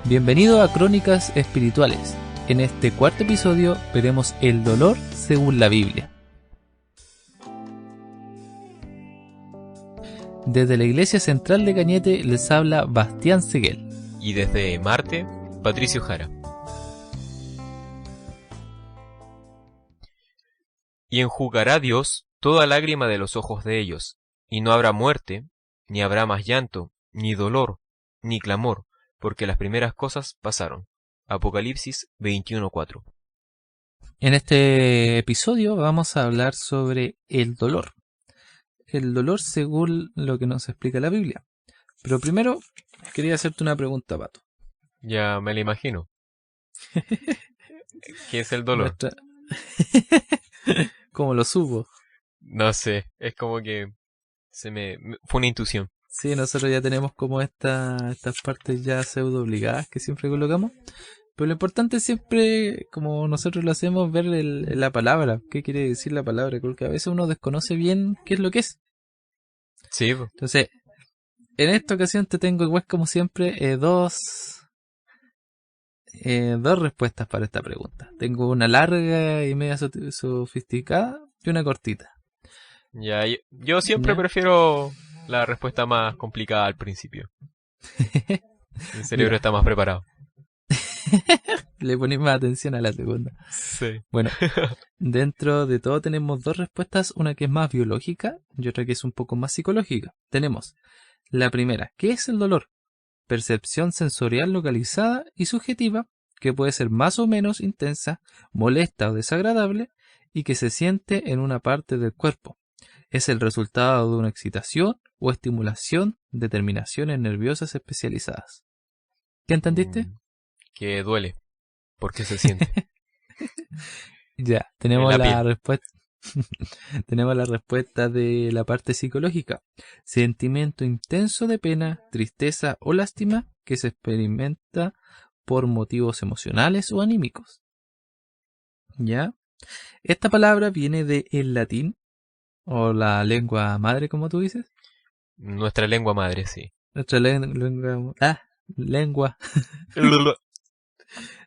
Bienvenido a Crónicas Espirituales. En este cuarto episodio veremos el dolor según la Biblia. Desde la Iglesia Central de Cañete les habla Bastián Seguel. Y desde Marte, Patricio Jara. Y enjugará Dios toda lágrima de los ojos de ellos, y no habrá muerte, ni habrá más llanto, ni dolor, ni clamor, porque las primeras cosas pasaron. Apocalipsis 21:4. En este episodio vamos a hablar sobre el dolor. El dolor según lo que nos explica la Biblia. Pero primero quería hacerte una pregunta, Pato. Ya me lo imagino. ¿Qué es el dolor? ¿Cómo lo supo? No sé, es como que fue una intuición. Sí, nosotros ya tenemos como estas partes ya pseudo obligadas que siempre colocamos. Pero lo importante es siempre, como nosotros lo hacemos, ver la palabra. ¿Qué quiere decir la palabra? Porque a veces uno desconoce bien qué es lo que es. Sí. Entonces, en esta ocasión te tengo igual como siempre dos respuestas para esta pregunta. Tengo una larga y media sofisticada y una cortita. Ya, yo siempre prefiero la respuesta más complicada al principio. Mi cerebro está más preparado. Le pones más atención a la segunda. Sí. Bueno, dentro de todo tenemos dos respuestas, una que es más biológica y otra que es un poco más psicológica. Tenemos la primera, ¿qué es el dolor? Percepción sensorial localizada y subjetiva que puede ser más o menos intensa, molesta o desagradable y que se siente en una parte del cuerpo. Es el resultado de una excitación o estimulación de terminaciones nerviosas especializadas. ¿Qué entendiste? Que duele, porque se siente. Ya, tenemos la respuesta. Tenemos la respuesta de la parte psicológica. Sentimiento intenso de pena, tristeza o lástima que se experimenta por motivos emocionales o anímicos. ¿Ya? Esta palabra viene del latín, o la lengua madre, como tú dices. Nuestra lengua madre, sí. Nuestra lengua.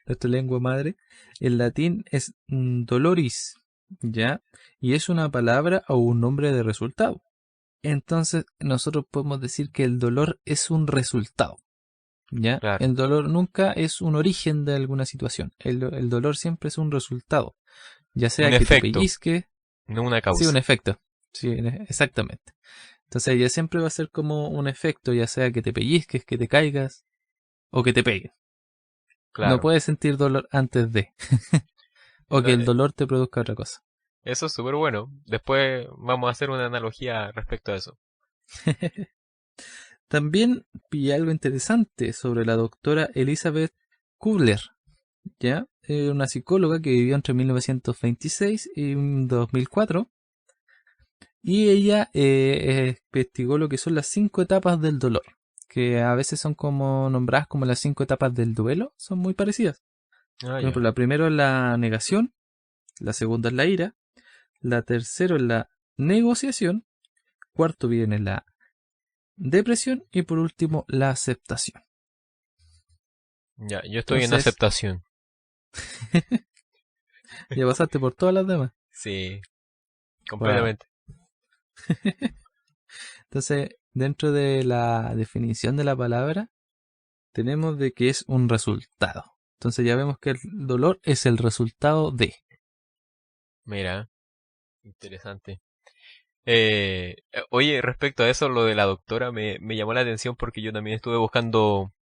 Nuestra lengua madre. El latín es doloris, ¿ya? Y es una palabra o un nombre de resultado. Entonces nosotros podemos decir que el dolor es un resultado, ¿ya? Claro. El dolor nunca es un origen de alguna situación. El dolor siempre es un resultado, ya sea un que efecto, te pellizque. No una causa. Sí, un efecto. Sí, exactamente. Entonces ya siempre va a ser como un efecto, ya sea que te pellizques, que te caigas o que te pegues. Claro. No puedes sentir dolor antes de. O que el dolor te produzca otra cosa. Eso es súper bueno. Después vamos a hacer una analogía respecto a eso. También pillé algo interesante sobre la doctora Elizabeth Kubler, ¿ya? Una psicóloga que vivió entre 1926 y 2004. Y ella investigó lo que son las 5 etapas del dolor, que a veces son como nombradas como las 5 etapas del duelo, son muy parecidas. Por ejemplo, la primera es la negación, la segunda es la ira, la tercera es la negociación, cuarto viene la depresión y por último la aceptación. Ya, yo estoy en aceptación. Ya pasaste por todas las demás. Sí, completamente. Wow. Entonces, dentro de la definición de la palabra, tenemos de que es un resultado. Entonces ya vemos que el dolor es el resultado de. Mira, interesante. Oye, respecto a eso, lo de la doctora me llamó la atención porque yo también estuve buscando un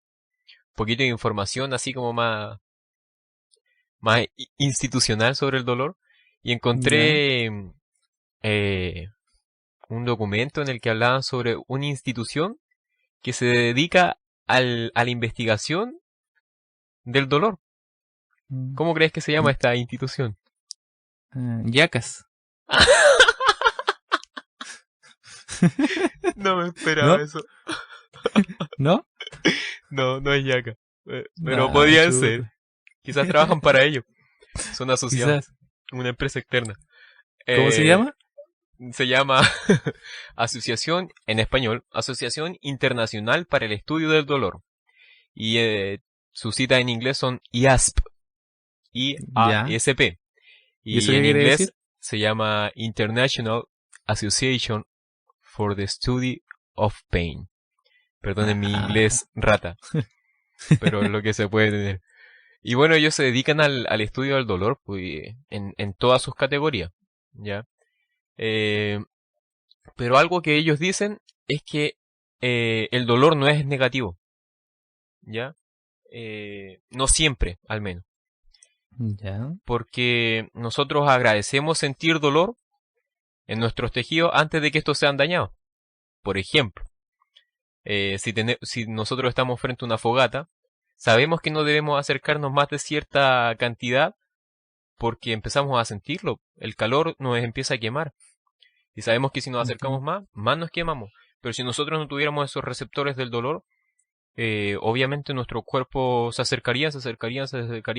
poquito de información, así como más institucional sobre el dolor, y encontré un documento en el que hablaban sobre una institución que se dedica a la investigación del dolor. ¿Cómo crees que se llama esta institución? Yacas. No me esperaba ¿No? eso. ¿No? No es Yaca. Pero podrían ser. Quizás trabajan para ello. Son asociados. Quizás. Una empresa externa. ¿Cómo se llama? Se llama Asociación, en español, Asociación Internacional para el Estudio del Dolor. Y Sus siglas en inglés son IASP. Ya. IASP. ¿Y eso Y qué en quiere inglés decir? se llama International Association for the Study of Pain. Perdonen mi Ah, inglés rata, pero es lo que se puede tener. Y bueno, ellos se dedican al estudio del dolor, pues, en todas sus categorías, ¿ya? Eh, pero algo que ellos dicen es que el dolor no es negativo, ¿ya? No siempre, al menos. ya. Porque nosotros agradecemos sentir dolor en nuestros tejidos antes de que estos sean dañados. Por ejemplo, si nosotros estamos frente a una fogata, sabemos que no debemos acercarnos más de cierta cantidad porque empezamos a sentirlo. El calor nos empieza a quemar. Y sabemos que si nos Ujú. acercamos más nos quemamos. Pero si nosotros no tuviéramos esos receptores del dolor, obviamente nuestro cuerpo se acercaría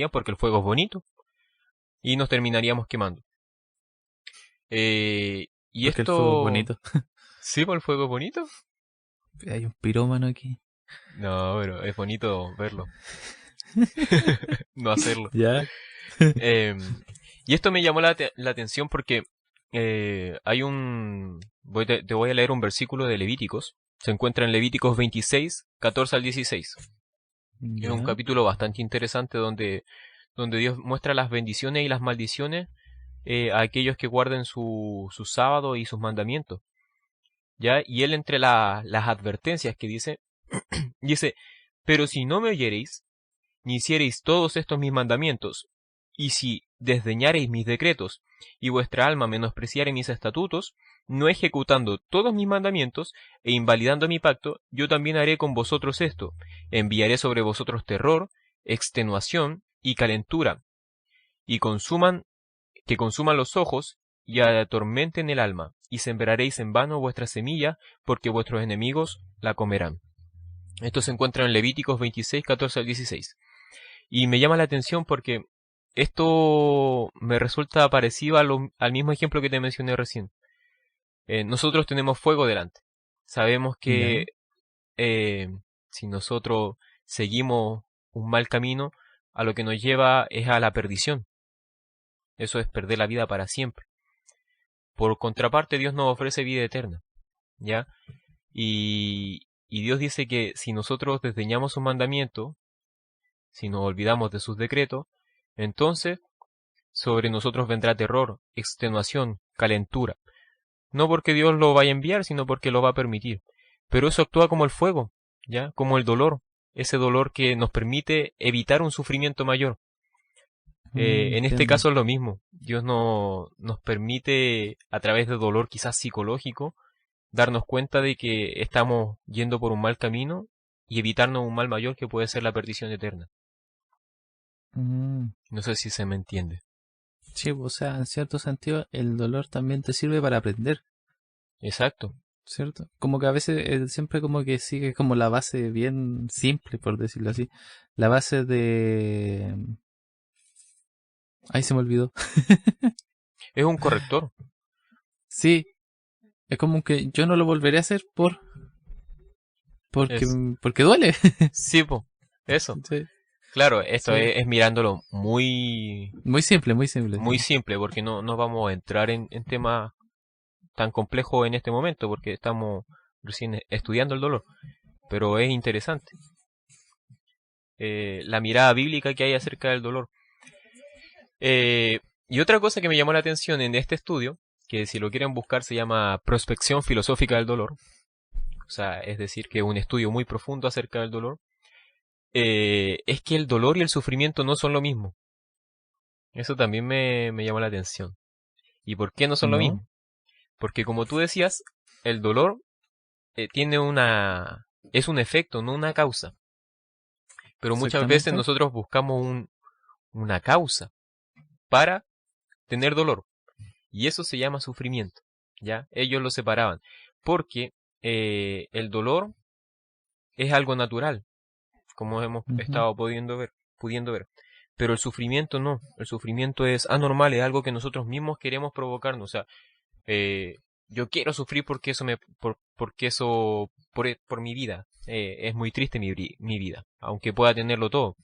porque el fuego es bonito y nos terminaríamos quemando. Y Porque el fuego es esto, bonito. sí, pues el fuego es bonito. Hay un pirómano aquí. No, pero es bonito verlo, no hacerlo. Ya. Em, y esto me llamó la atención porque te voy a leer un versículo de Levíticos. Se encuentra en Levíticos 26, 14 al 16. Es un Ya. capítulo bastante interesante donde Dios muestra las bendiciones y las maldiciones a aquellos que guarden su sábado y sus mandamientos. ¿Ya? Y él entre las advertencias que dice, pero si no me oyereis, ni hiciereis todos estos mis mandamientos, y si desdeñareis mis decretos, y vuestra alma menospreciare mis estatutos, no ejecutando todos mis mandamientos, e invalidando mi pacto, yo también haré con vosotros esto, enviaré sobre vosotros terror, extenuación y calentura, y que consuman los ojos, y atormenten el alma, y sembraréis en vano vuestra semilla, porque vuestros enemigos la comerán. Esto se encuentra en Levíticos 26, 14 al 16. Y me llama la atención porque esto me resulta parecido al mismo ejemplo que te mencioné recién. Nosotros tenemos fuego delante. Sabemos Ya. que eh, si nosotros seguimos un mal camino, a lo que nos lleva es a la perdición. Eso es perder la vida para siempre. Por contraparte, Dios nos ofrece vida eterna, ¿ya? Y Dios dice que si nosotros desdeñamos su mandamiento, si nos olvidamos de sus decretos, entonces sobre nosotros vendrá terror, extenuación, calentura. No porque Dios lo vaya a enviar, sino porque lo va a permitir. Pero eso actúa como el fuego, ¿ya? Como el dolor. Ese dolor que nos permite evitar un sufrimiento mayor. En este Entiendo. caso es lo mismo. Dios no, nos permite, a través de dolor quizás psicológico, darnos cuenta de que estamos yendo por un mal camino y evitarnos un mal mayor que puede ser la perdición eterna. Mm. No sé si se me entiende. Sí, o sea, en cierto sentido, el dolor también te sirve para aprender, Exacto. ¿cierto? Como que a veces siempre como que sigue como la base bien simple, por decirlo así. La base de... Ahí se me olvidó. Es un corrector. Sí, es como que yo no lo volveré a hacer porque, Es, porque duele. sí, po, eso. Sí, Claro, esto sí. es mirándolo muy, Muy simple, muy sí. simple, porque no vamos a entrar en temas tan complejos en este momento, porque estamos recién estudiando el dolor. Pero es interesante la mirada bíblica que hay acerca del dolor. Y otra cosa que me llamó la atención en este estudio, que si lo quieren buscar se llama Prospección Filosófica del Dolor, o sea, es decir, que un estudio muy profundo acerca del dolor, es que el dolor y el sufrimiento no son lo mismo. Eso también me llamó la atención. ¿Y por qué no son lo ¿No? mismo? Porque como tú decías, el dolor tiene es un efecto, no una causa. Pero muchas veces Exactamente. nosotros buscamos una causa para tener dolor. Y eso se llama sufrimiento. ¿Ya? Ellos lo separaban. Porque el dolor es algo natural, como hemos Ujú. estado pudiendo ver. Pero el sufrimiento no. El sufrimiento es anormal, es algo que nosotros mismos queremos provocarnos. O sea, eh, yo quiero sufrir porque porque eso, por mi vida. Es muy triste mi vida, aunque pueda tenerlo todo.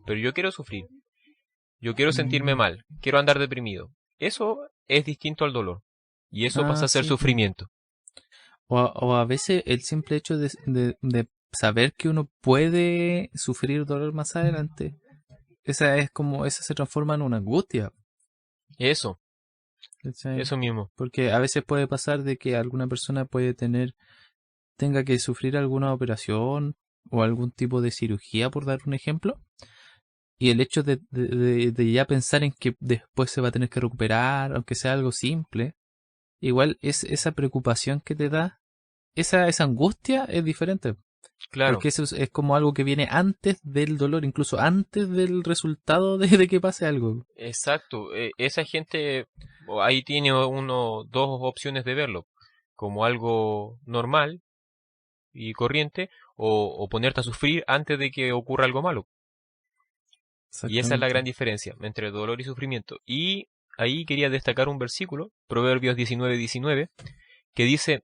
pero yo quiero sufrir, yo quiero sentirme mal, quiero andar deprimido. Eso es distinto al dolor. Y eso pasa a ser Sí. sufrimiento. O a veces el simple hecho de saber que uno puede sufrir dolor más adelante, esa se transforma en una angustia. Eso, ¿Cachai? eso mismo. Porque a veces puede pasar de que alguna persona tenga que sufrir alguna operación o algún tipo de cirugía, por dar un ejemplo, y el hecho de ya pensar en que después se va a tener que recuperar, aunque sea algo simple, igual es esa preocupación que te da, esa angustia es diferente. Claro, Porque eso es como algo que viene antes del dolor, incluso antes del resultado de que pase algo. exacto. Esa gente ahí tiene dos opciones de verlo, como algo normal y corriente, o ponerte a sufrir antes de que ocurra algo malo. Y esa es la Exactamente. gran diferencia entre dolor y sufrimiento. Y ahí quería destacar un versículo, Proverbios 19:19, que dice,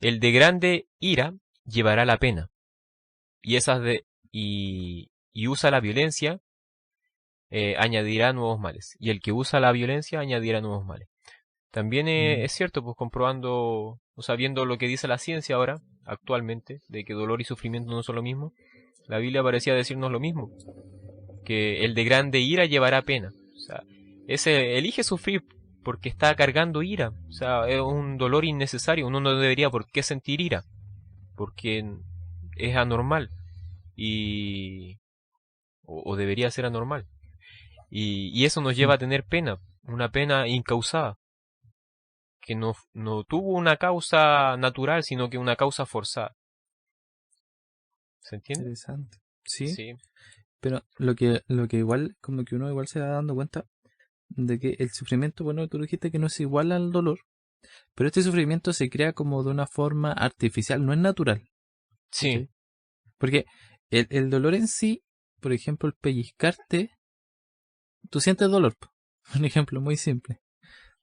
el de grande ira llevará la pena, y esas de y usa la violencia añadirá nuevos males, y el que usa la violencia añadirá nuevos males. También Mm. es cierto, pues comprobando, o sea, viendo lo que dice la ciencia ahora, actualmente, de que dolor y sufrimiento no son lo mismo, la Biblia parecía decirnos lo mismo, que el de grande ira llevará pena. O sea, ese elige sufrir porque está cargando ira. O sea, es un dolor innecesario. Uno no debería por qué sentir ira, porque es anormal y o debería ser anormal. Y eso nos lleva Mm. a tener pena, una pena incausada, que no tuvo una causa natural, sino que una causa forzada. ¿Se entiende? Interesante. Sí, Sí, pero lo que igual, como que uno igual se va dando cuenta de que el sufrimiento, bueno, tú dijiste que no es igual al dolor, pero este sufrimiento se crea como de una forma artificial, no es natural. sí, ¿Cachai? Porque el dolor en sí, por ejemplo, el pellizcarte, tú sientes dolor, po. Un ejemplo muy simple.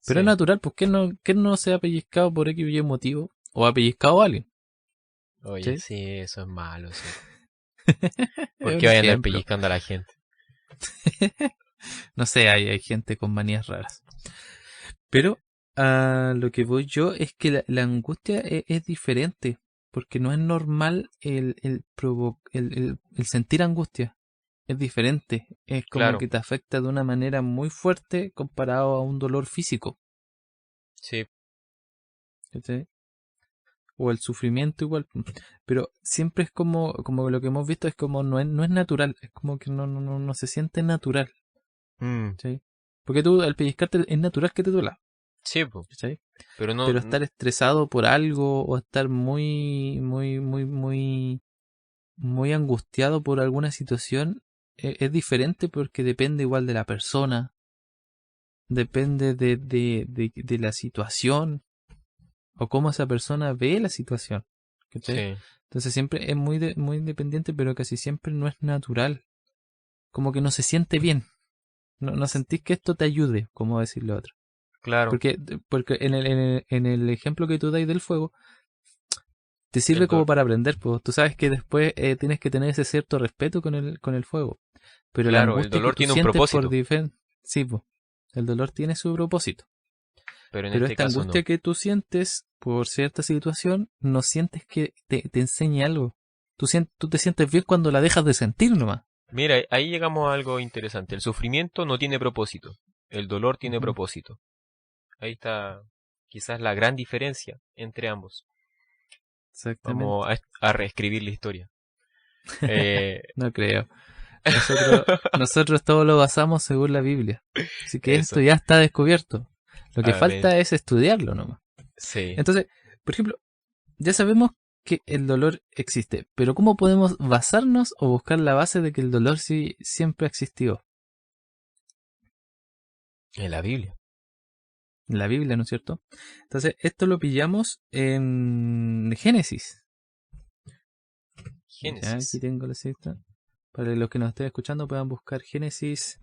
Pero es sí. natural, pues ¿quién no se ha pellizcado por X o Y motivo? O ha pellizcado a alguien. Oye, ¿Sí? sí, eso es malo, sí. Es ¿Por un qué vayan a andar ejemplo. pellizcando a la gente? No sé, hay gente con manías raras. Pero a lo que voy yo es que la angustia es diferente, porque no es normal el sentir angustia. Es diferente. Es como Claro, que te afecta de una manera muy fuerte comparado a un dolor físico. sí. ¿Cachai? O el sufrimiento igual. Pero siempre es como lo que hemos visto, es como no es natural. Es como que no se siente natural. Mm, ¿Cachai? Porque tú al pellizcarte es natural que te duela. sí, po, ¿Cachai? pero no, Pero estar estresado por algo o estar muy angustiado por alguna situación es diferente porque depende igual de la persona, depende de la situación o cómo esa persona ve la situación. ¿Cachai? sí, Entonces siempre es muy independiente, pero casi siempre no es natural. Como que no se siente bien. No sentís que esto te ayude, como decir lo otro. claro. Porque en el ejemplo que tú dais del fuego, te El sirve como dolor, para aprender, pues tú sabes que después tienes que tener ese cierto respeto con el fuego. Pero la claro, el angustia que dolor tú tiene un sientes por propósito, diferente... Sí, pues, el dolor tiene su propósito. pero en Pero este esta caso angustia no. que tú sientes por cierta situación, no sientes que te enseñe algo. Tú te sientes bien cuando la dejas de sentir nomás. Mira, ahí llegamos a algo interesante. El sufrimiento no tiene propósito, el dolor tiene Ujú. propósito. Ahí está quizás la gran diferencia entre ambos. Vamos Exactamente. a reescribir la historia. Eh, No creo. Nosotros todo lo basamos según la Biblia. Así que esto eso, ya está descubierto. Lo que amén. falta es estudiarlo nomás. Sí. Entonces, por ejemplo, ya sabemos que el dolor existe, pero ¿cómo podemos basarnos o buscar la base de que el dolor sí siempre ha existido? En la Biblia. En la Biblia, ¿no es cierto? Entonces, esto lo pillamos en Génesis. Ya aquí Génesis. tengo la cita. Para los que nos estén escuchando puedan buscar Génesis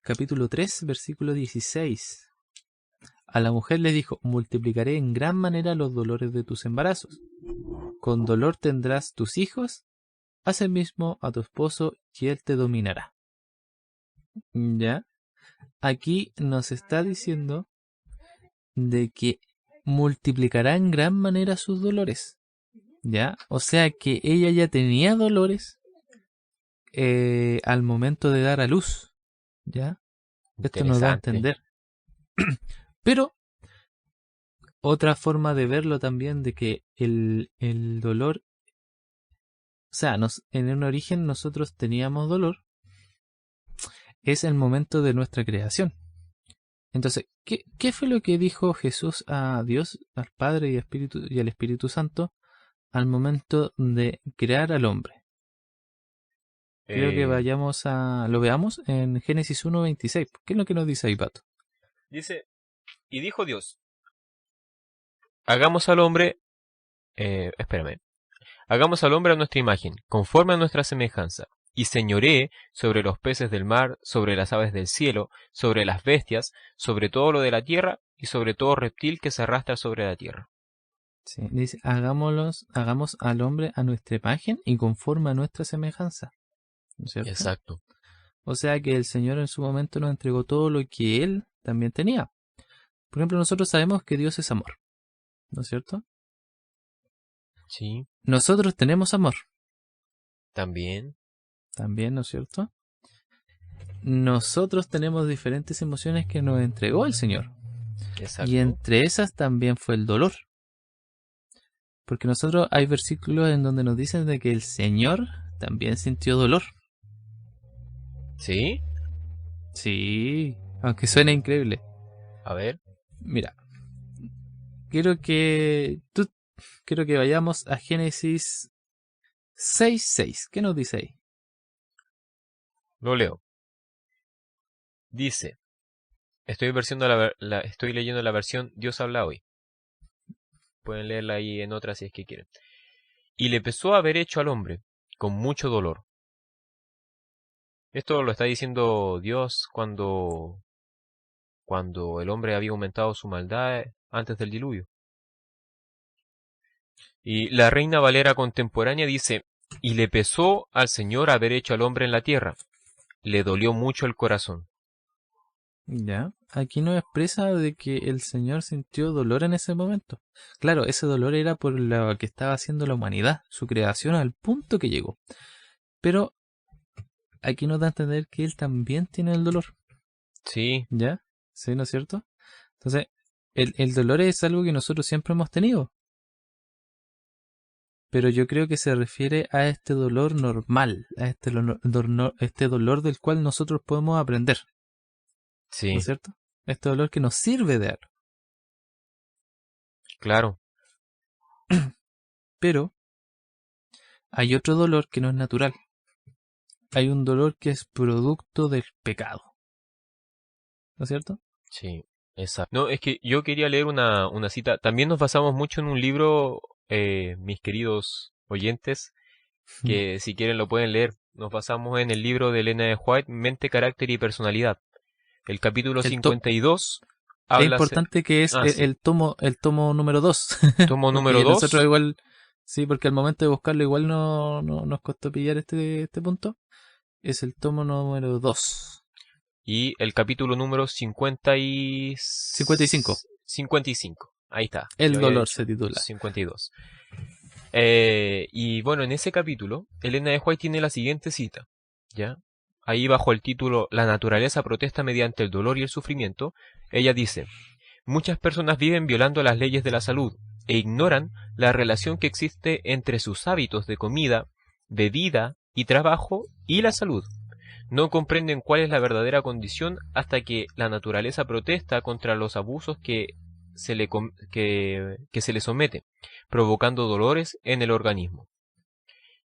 capítulo 3 versículo 16. A la mujer le dijo, multiplicaré en gran manera los dolores de tus embarazos. Con dolor tendrás tus hijos asimismo a tu esposo y él te dominará. ¿Ya? Aquí nos está diciendo de que multiplicará en gran manera sus dolores. ¿Ya? O sea que ella ya tenía dolores al momento de dar a luz. ¿Ya? Esto nos da a Interesante. entender. Pero otra forma de verlo también de que el dolor, o sea, en un origen nosotros teníamos dolor, es el momento de nuestra creación. Entonces, ¿qué fue lo que dijo Jesús a Dios, al Padre y al Espíritu Santo al momento de crear al hombre? Creo que Eh, lo veamos en Génesis 1:26. ¿Qué es lo que nos dice ahí, Pato? dice, y dijo Dios, hagamos al hombre, espérame, hagamos al hombre a nuestra imagen, conforme a nuestra semejanza, y señoree sobre los peces del mar, sobre las aves del cielo, sobre las bestias, sobre todo lo de la tierra, y sobre todo reptil que se arrastra sobre la tierra. Sí, dice, hagamos al hombre a nuestra imagen y conforme a nuestra semejanza. ¿No es cierto? Exacto. O sea que el Señor en su momento nos entregó todo lo que Él también tenía. Por ejemplo, nosotros sabemos que Dios es amor. ¿No es cierto? Sí, Nosotros tenemos amor. también. También, ¿no es cierto? Nosotros tenemos diferentes emociones que nos entregó el Señor. Y Exacto. entre esas también fue el dolor. Porque nosotros hay versículos en donde nos dicen de que el Señor también sintió dolor. ¿Sí? Sí, aunque suene increíble. A ver, Mira, quiero que quiero que vayamos a Génesis 6:6. ¿Qué nos dice ahí? lo leo. Dice, estoy leyendo la versión Dios habla hoy. Pueden leerla ahí en otra si es que quieren. Y le pesó haber hecho al hombre con mucho dolor. Esto lo está diciendo Dios cuando el hombre había aumentado su maldad antes del diluvio. Y la Reina Valera contemporánea dice, y le pesó al Señor haber hecho al hombre en la tierra. Le dolió mucho el corazón. Ya, aquí nos expresa de que el Señor sintió dolor en ese momento. Claro, ese dolor era por lo que estaba haciendo la humanidad, su creación al punto que llegó. Pero aquí nos da a entender que Él también tiene el dolor. Sí, ¿Ya? ¿Sí, no es cierto? Entonces, el dolor es algo que nosotros siempre hemos tenido. Pero yo creo que se refiere a este dolor normal, a este dolor del cual nosotros podemos aprender. ¿No es sí, cierto? Este dolor que nos sirve de algo. claro. Pero hay otro dolor que no es natural. Hay un dolor que es producto del pecado. ¿No es cierto? Sí, exacto. No, es que yo quería leer una cita. También nos basamos mucho en un libro, mis queridos oyentes, que si quieren lo pueden leer. Nos basamos en el libro de Elena de White, Mente, Carácter y Personalidad. El capítulo El to 52 es habla... importante que es Ah, sí. el tomo número 2. Tomo número Porque nosotros 2 igual, sí, porque al momento de buscarlo igual no nos costó pillar este punto. Es el tomo número 2. y el capítulo número 55. 55. Ahí está. El Yo había dolor dicho se titula. 52. Y bueno, en ese capítulo, Elena de White tiene la siguiente cita, ¿ya? Ahí bajo el título La naturaleza protesta mediante el dolor y el sufrimiento, ella dice, muchas personas viven violando las leyes de la salud e ignoran la relación que existe entre sus hábitos de comida, bebida y trabajo y la salud. No comprenden cuál es la verdadera condición hasta que la naturaleza protesta contra los abusos que se le somete, provocando dolores en el organismo.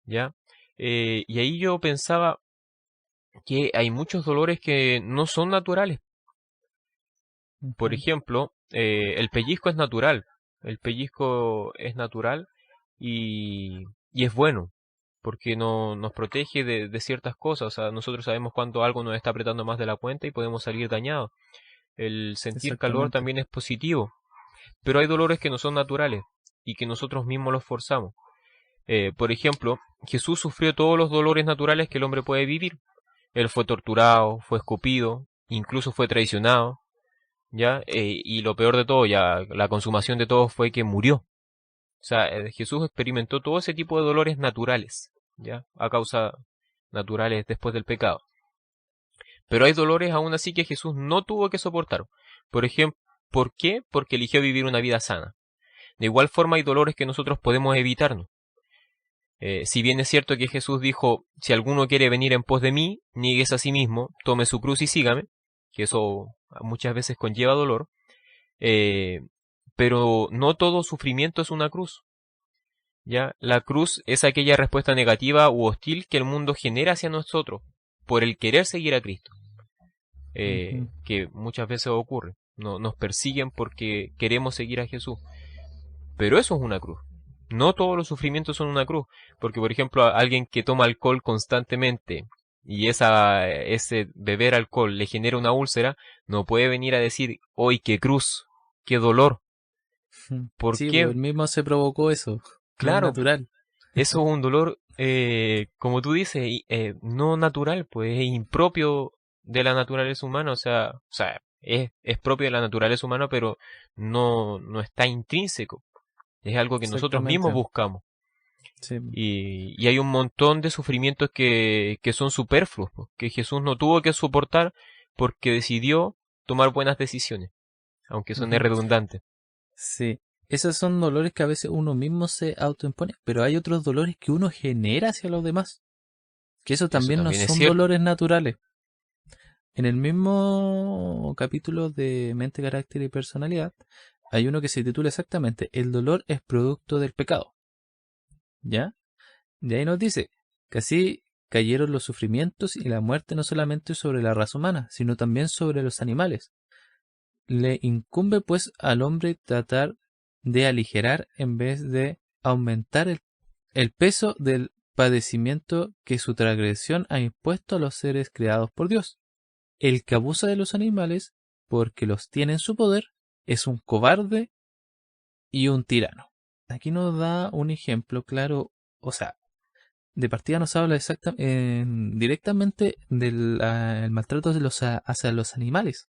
¿Ya? Y ahí yo pensaba que hay muchos dolores que no son naturales. Por Ujú. ejemplo, el pellizco es natural. El pellizco es natural y es bueno, porque nos protege de ciertas cosas. O sea, nosotros sabemos cuando algo nos está apretando más de la cuenta y podemos salir dañados. El sentir calor Exactamente. también es positivo, pero hay dolores que no son naturales y que nosotros mismos los forzamos. Por ejemplo, Jesús sufrió todos los dolores naturales que el hombre puede vivir. Él fue torturado, fue escupido, incluso fue traicionado, ¿ya? Y lo peor de todo, ya la consumación de todo fue que murió. O sea, Jesús experimentó todo ese tipo de dolores naturales, ¿ya? A causa naturales después del pecado. Pero hay dolores aún así que Jesús no tuvo que soportar. Por ejemplo, ¿por qué? Porque eligió vivir una vida sana. De igual forma hay dolores que nosotros podemos evitarnos. Si bien es cierto que Jesús dijo, si alguno quiere venir en pos de mí, niegues a sí mismo, tome su cruz y sígame, que eso muchas veces conlleva dolor, pero no todo sufrimiento es una cruz. ¿Ya? La cruz es aquella respuesta negativa u hostil que el mundo genera hacia nosotros por el querer seguir a Cristo, que muchas veces ocurre. Nos persiguen porque queremos seguir a Jesús. Pero eso es una cruz. No todos los sufrimientos son una cruz. Porque, por ejemplo, alguien que toma alcohol constantemente y ese beber alcohol le genera una úlcera, no puede venir a decir, ¡ay, qué cruz! ¡Qué dolor! ¿Por Sí, pues qué? él mismo se provocó eso. No es Claro, natural. eso es un dolor, como tú dices, no natural, pues es impropio de la naturaleza humana. O sea es propio de la naturaleza humana, pero no está intrínseco. Es algo que nosotros mismos Exactamente. buscamos. Sí. Y hay un montón de sufrimientos que son superfluos, pues, que Jesús no tuvo que soportar porque decidió tomar buenas decisiones, aunque suene Ujú. redundante. Sí. Esos son dolores que a veces uno mismo se autoimpone, pero hay otros dolores que uno genera hacia los demás, que eso Eso también no también es son cierto. dolores naturales. En el mismo capítulo de Mente, Carácter y Personalidad, hay uno que se titula exactamente El dolor es producto del pecado. ¿Ya? De ahí nos dice que así cayeron los sufrimientos y la muerte no solamente sobre la raza humana, sino también sobre los animales. Le incumbe pues al hombre tratar de aligerar en vez de aumentar el peso del padecimiento que su transgresión ha impuesto a los seres creados por Dios. El que abusa de los animales porque los tiene en su poder es un cobarde y un tirano. Aquí nos da un ejemplo claro, o sea, de partida nos habla directamente del el maltrato hacia los animales,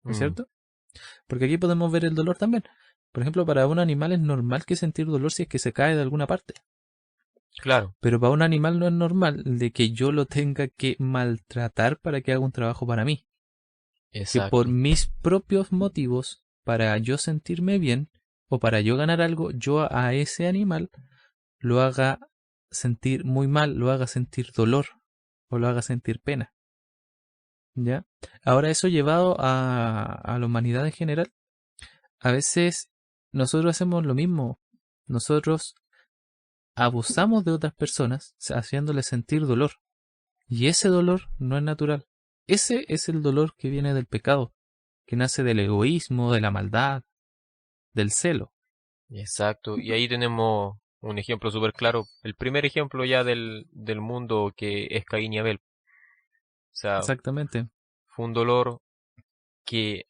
¿no es Mm, cierto? Porque aquí podemos ver el dolor también. Por ejemplo, para un animal es normal que sentir dolor si es que se cae de alguna parte. claro, Pero para un animal no es normal de que yo lo tenga que maltratar para que haga un trabajo para mí. Que por exacto. mis propios motivos, para yo sentirme bien o para yo ganar algo, yo a ese animal lo haga sentir muy mal, lo haga sentir dolor o lo haga sentir pena. ¿Ya? Ahora eso llevado a la humanidad en general, a veces nosotros hacemos lo mismo. Nosotros abusamos de otras personas haciéndoles sentir dolor. Y ese dolor no es natural. Ese es el dolor que viene del pecado, que nace del egoísmo, de la maldad, del celo. Exacto, y ahí tenemos un ejemplo súper claro, el primer ejemplo ya del mundo que es Caín y Abel. O sea, Exactamente. fue un dolor que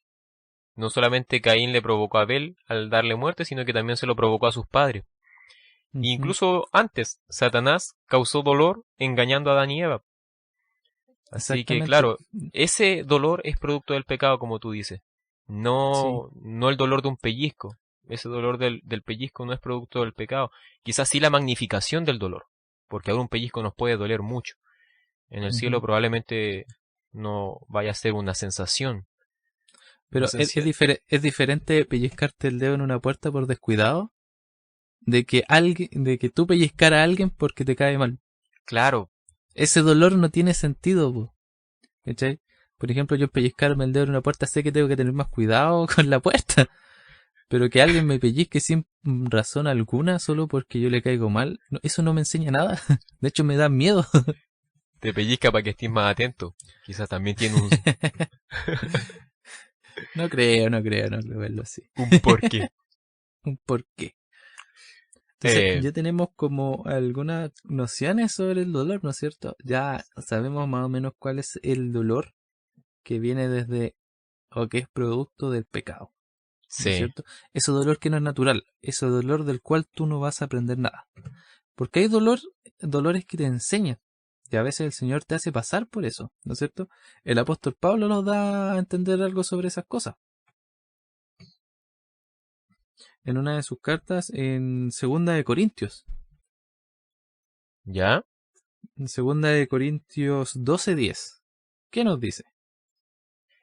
no solamente Caín le provocó a Abel al darle muerte, sino que también se lo provocó a sus padres. Ujú. Incluso antes, Satanás causó dolor engañando a Adán y Eva. Así que Exactamente. claro, ese dolor es producto del pecado, como tú dices. Sí. No el dolor de un pellizco. Ese dolor del pellizco no es producto del pecado. Quizás sí la magnificación del dolor. Porque ahora un pellizco nos puede doler mucho. En el cielo Ujú. probablemente no vaya a ser una sensación. Una Pero sensación. es diferente pellizcarte el dedo en una puerta por descuidado de que tú pellizcar a alguien porque te cae mal. Claro, Ese dolor no tiene sentido, po, ¿cachai? Por ejemplo, yo pellizcarme el dedo en una puerta sé que tengo que tener más cuidado con la puerta. Pero que alguien me pellizque sin razón alguna solo porque yo le caigo mal, eso no me enseña nada. De hecho, me da miedo. te pellizca para que estés más atento. Quizás también tiene No creo verlo así. un porqué. Un porqué. Entonces, Eh, ya tenemos como algunas nociones sobre el dolor, ¿no es cierto? Ya sabemos más o menos cuál es el dolor que viene desde o que es producto del pecado, ¿no es sí, cierto? Ese dolor que no es natural, ese dolor del cual tú no vas a aprender nada. Porque hay dolores que te enseñan. Y a veces el Señor te hace pasar por eso, ¿no es cierto? El apóstol Pablo nos da a entender algo sobre esas cosas. En una de sus cartas, en Segunda de Corintios. ¿Ya? En Segunda de Corintios 12:10. ¿Qué nos dice?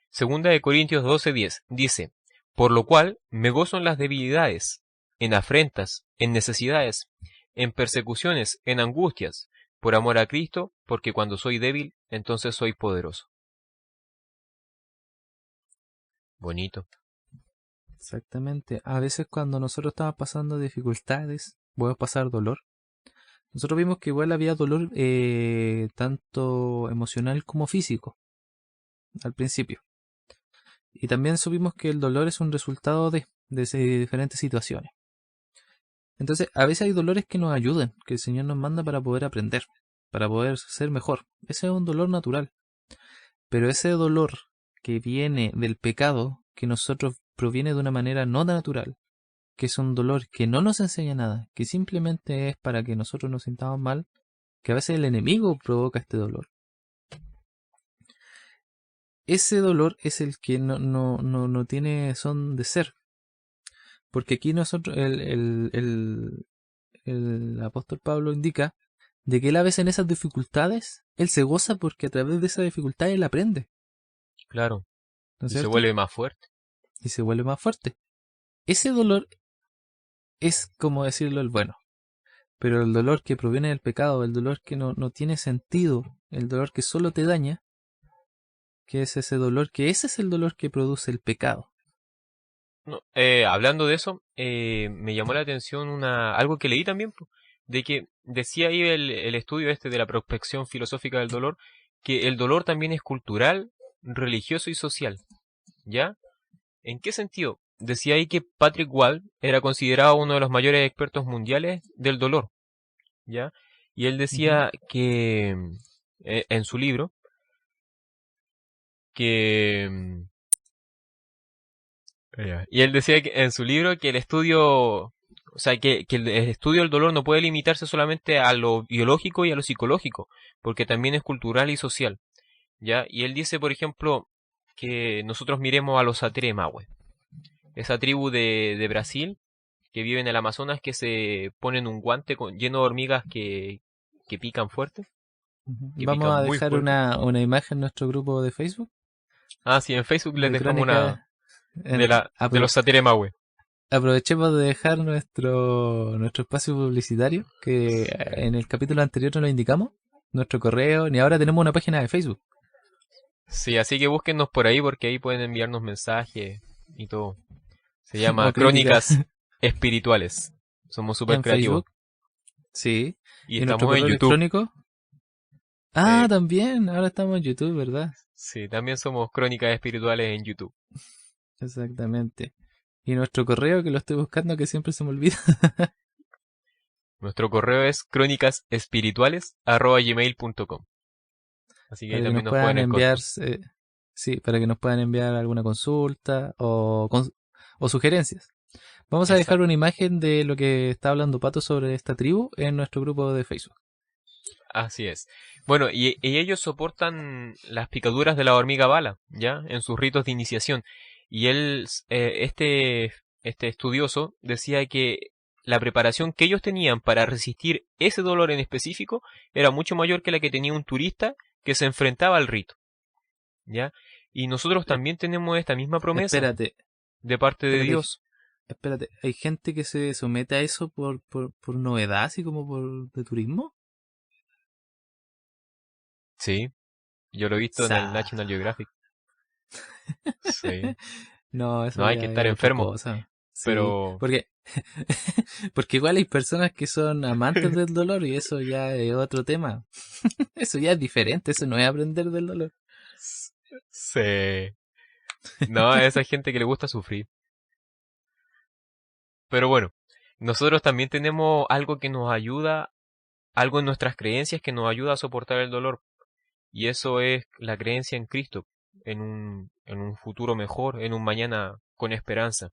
Segunda de Corintios 12:10 dice, por lo cual me gozo en las debilidades, en afrentas, en necesidades, en persecuciones, en angustias, por amor a Cristo, porque cuando soy débil, entonces soy poderoso. Bonito. Exactamente. A veces cuando nosotros estamos pasando dificultades, podemos pasar dolor. Nosotros vimos que igual había dolor tanto emocional como físico al principio. Y también supimos que el dolor es un resultado de diferentes situaciones. Entonces, a veces hay dolores que nos ayudan, que el Señor nos manda para poder aprender, para poder ser mejor. Ese es un dolor natural. Pero ese dolor que viene del pecado, que nosotros proviene de una manera no natural, que es un dolor que no nos enseña nada, que simplemente es para que nosotros nos sintamos mal, que a veces el enemigo provoca este dolor. Ese dolor es el que no tiene son de ser. Porque aquí nosotros, el apóstol Pablo indica de que él a veces en esas dificultades, él se goza porque a través de esas dificultades él aprende. Claro. ¿No es Y se cierto? vuelve más fuerte. Y se vuelve más fuerte. Ese dolor es, como decirlo, el bueno. Pero el dolor que proviene del pecado, el dolor que no tiene sentido, el dolor que solo te daña, que es ese dolor, que ese es el dolor que produce el pecado. No, hablando de eso, me llamó la atención algo que leí también, de que decía ahí el estudio este de la prospección filosófica del dolor, que el dolor también es cultural, religioso y social. ¿Ya? ¿En qué sentido? Decía ahí que Patrick Wall era considerado uno de los mayores expertos mundiales del dolor. ¿Ya? Y él Ujú. decía que en su libro que y él decía que en su libro que el estudio, o sea, que el estudio del dolor no puede limitarse solamente a lo biológico y a lo psicológico, porque también es cultural y social, ¿ya? Y él dice, por ejemplo, que nosotros miremos a los Sateremahue, esa tribu de Brasil que vive en el Amazonas que se ponen un guante lleno de hormigas que pican fuerte, Ujú. que Vamos pican a muy dejar fuerte. una imagen en nuestro grupo de Facebook Ah, sí, en Facebook les de dejamos una crónica. de los Sateremahue. Aprovechemos de dejar nuestro espacio publicitario, que en el capítulo anterior no lo indicamos, nuestro correo, ni ahora tenemos una página de Facebook. Sí, así que búsquennos por ahí porque ahí pueden enviarnos mensajes y todo. Se llama O crítica Crónicas Espirituales. Somos súper en creativos. Facebook, sí. Y Y nuestro estamos en correo YouTube. electrónico. Ah, Eh, también, ahora estamos en YouTube, ¿verdad? sí, también somos Crónicas Espirituales en YouTube. Exactamente. Y nuestro correo, que lo estoy buscando, que siempre se me olvida, Nuestro correo es crónicasespirituales@gmail.com. Así que ahí para que nos también nos pueden puedan enviar, encontrar. sí, para que nos puedan enviar alguna consulta o sugerencias. Vamos a dejar Exacto. una imagen de lo que está hablando Pato sobre esta tribu en nuestro grupo de Facebook. Así es. Bueno, y ellos soportan las picaduras de la hormiga bala, ¿ya? En sus ritos de iniciación. Y este estudioso decía que la preparación que ellos tenían para resistir ese dolor en específico era mucho mayor que la que tenía un turista que se enfrentaba al rito, ¿ya? Y nosotros Eh, también tenemos esta misma promesa espérate, de parte de espérate, Dios. espérate. ¿Hay gente que se somete a eso por novedad, así como por de turismo? Sí, yo lo he visto en el Sa. National Geographic. Sí. No, eso No hay que ya estar es otra enfermo, cosa. Sí, pero porque porque igual hay personas que son amantes del dolor y eso ya es otro tema. Eso ya es diferente, eso no es aprender del dolor. sí. No, a esa gente que le gusta sufrir. Pero bueno, nosotros también tenemos algo que nos ayuda, algo en nuestras creencias que nos ayuda a soportar el dolor. Y eso es la creencia en Cristo, en un futuro mejor, en un mañana con esperanza.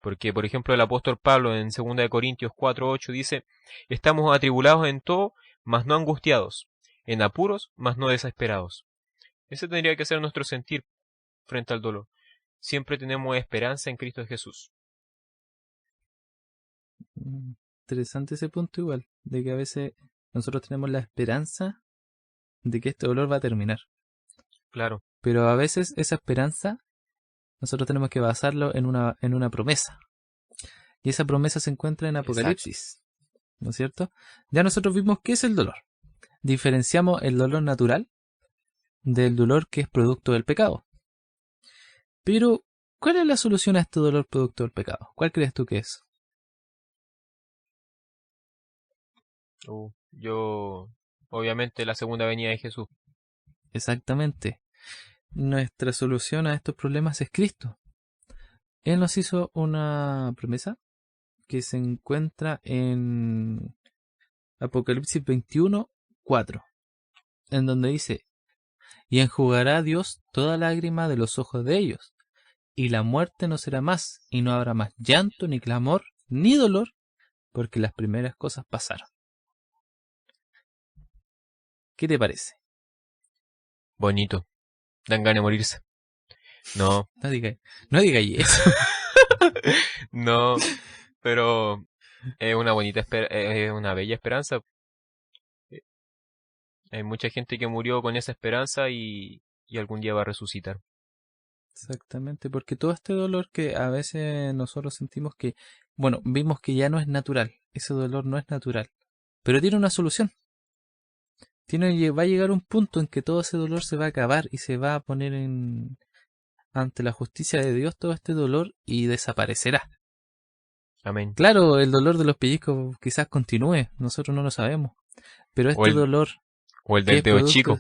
Porque, por ejemplo, el apóstol Pablo en 2 Corintios 4:8 dice, estamos atribulados en todo, mas no angustiados, en apuros, mas no desesperados. Ese tendría que ser nuestro sentir frente al dolor. Siempre tenemos esperanza en Cristo Jesús. Interesante ese punto igual, de que a veces nosotros tenemos la esperanza de que este dolor va a terminar. Claro. Pero a veces esa esperanza nosotros tenemos que basarlo en una promesa. Y esa promesa se encuentra en Apocalipsis. Exacto. ¿No es cierto? Ya nosotros vimos qué es el dolor. Diferenciamos el dolor natural del dolor que es producto del pecado. Pero, ¿cuál es la solución a este dolor producto del pecado? ¿Cuál crees tú que es? Yo, obviamente, la segunda venida de Jesús. Exactamente. Nuestra solución a estos problemas es Cristo. Él nos hizo una promesa que se encuentra en Apocalipsis 21:4, en donde dice, y enjugará Dios toda lágrima de los ojos de ellos, y la muerte no será más, y no habrá más llanto, ni clamor, ni dolor, porque las primeras cosas pasaron. ¿Qué te parece? Bonito. Dan ganas de morirse. No. No digáis eso. No, pero es una es una bella esperanza. Hay mucha gente que murió con esa esperanza y algún día va a resucitar. Exactamente, porque todo este dolor que a veces nosotros sentimos que, bueno, vimos que ya no es natural, ese dolor no es natural, pero tiene una solución. Va a llegar un punto en que todo ese dolor se va a acabar y se va a poner ante la justicia de Dios todo este dolor y desaparecerá. Amén. Claro, el dolor de los pellizcos quizás continúe, nosotros no lo sabemos, pero este dolor... O el del dedo chico.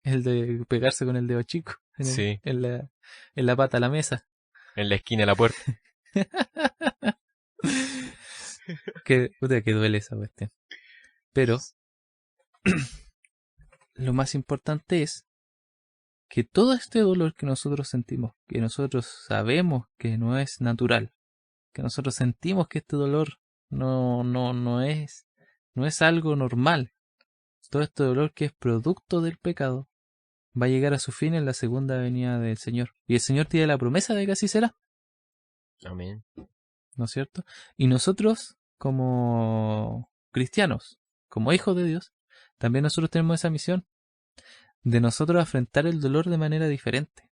El de pegarse con el dedo chico sí. en la pata a la mesa. En la esquina de la puerta. que duele esa cuestión. Pero lo más importante es que todo este dolor que nosotros sentimos, que nosotros sabemos que no es natural, que nosotros sentimos que este dolor no es algo normal, todo este dolor que es producto del pecado, va a llegar a su fin en la segunda venida del Señor. Y el Señor tiene la promesa de que así será. Amén. ¿No es cierto? Y nosotros, como cristianos, como hijos de Dios, también nosotros tenemos esa misión de nosotros afrontar el dolor de manera diferente.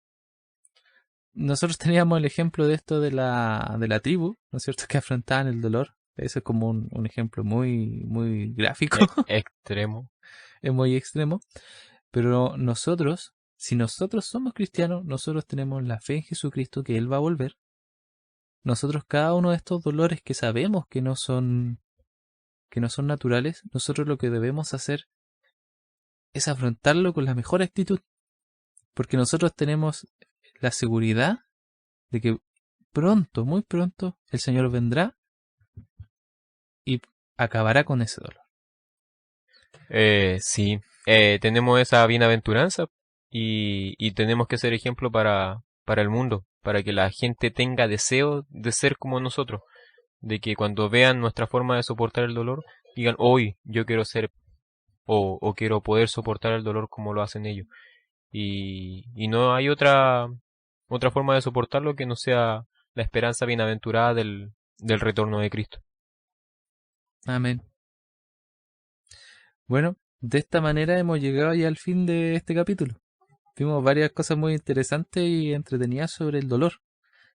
Nosotros teníamos el ejemplo de esto de la tribu, ¿no es cierto?, que afrontaban el dolor. Eso es como un ejemplo muy, muy gráfico. Extremo. Es muy extremo. Pero nosotros, si nosotros somos cristianos, nosotros tenemos la fe en Jesucristo que Él va a volver. Nosotros cada uno de estos dolores que sabemos que no son naturales, nosotros lo que debemos hacer es afrontarlo con la mejor actitud. Porque nosotros tenemos la seguridad de que pronto, muy pronto, el Señor vendrá y acabará con ese dolor. Sí, tenemos esa bienaventuranza y tenemos que ser ejemplo para el mundo, para que la gente tenga deseo de ser como nosotros, de que cuando vean nuestra forma de soportar el dolor, digan, hoy yo quiero ser o quiero poder soportar el dolor como lo hacen ellos. Y no hay otra forma de soportarlo que no sea la esperanza bienaventurada del retorno de Cristo. Amén. Bueno, de esta manera hemos llegado ya al fin de este capítulo. Vimos varias cosas muy interesantes y entretenidas sobre el dolor.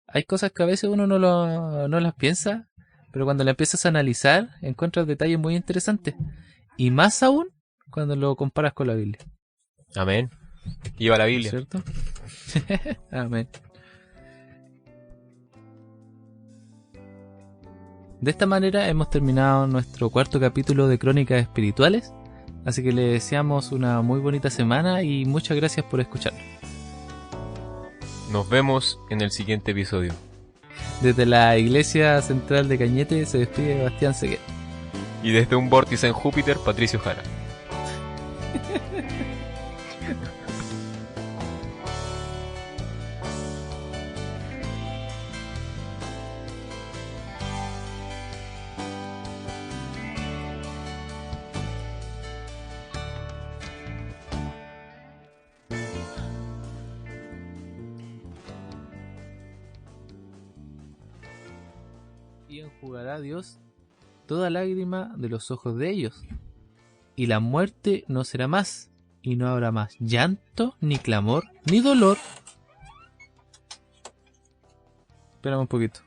Hay cosas que a veces uno no las piensa, pero cuando las empiezas a analizar encuentras detalles muy interesantes. Y más aún cuando lo comparas con la Biblia. Amén. Lleva la Biblia. ¿Cierto? Amén. De esta manera hemos terminado nuestro cuarto capítulo de Crónicas Espirituales. Así que le deseamos una muy bonita semana y muchas gracias por escucharnos. Nos vemos en el siguiente episodio. Desde la Iglesia Central de Cañete se despide Bastián Seguer. Y desde un vórtice en Júpiter, Patricio Jara. y enjugará Dios toda lágrima de los ojos de ellos, y la muerte no será más, y no habrá más llanto, ni clamor, ni dolor. Espérame un poquito.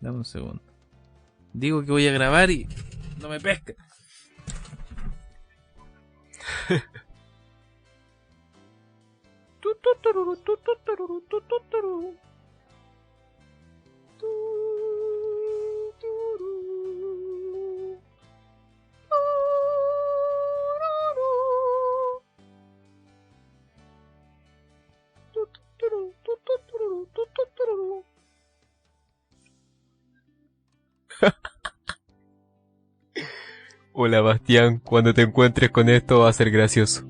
Dame un segundo. Digo que voy a grabar y no me pesca. Hola Bastián, cuando te encuentres con esto va a ser gracioso.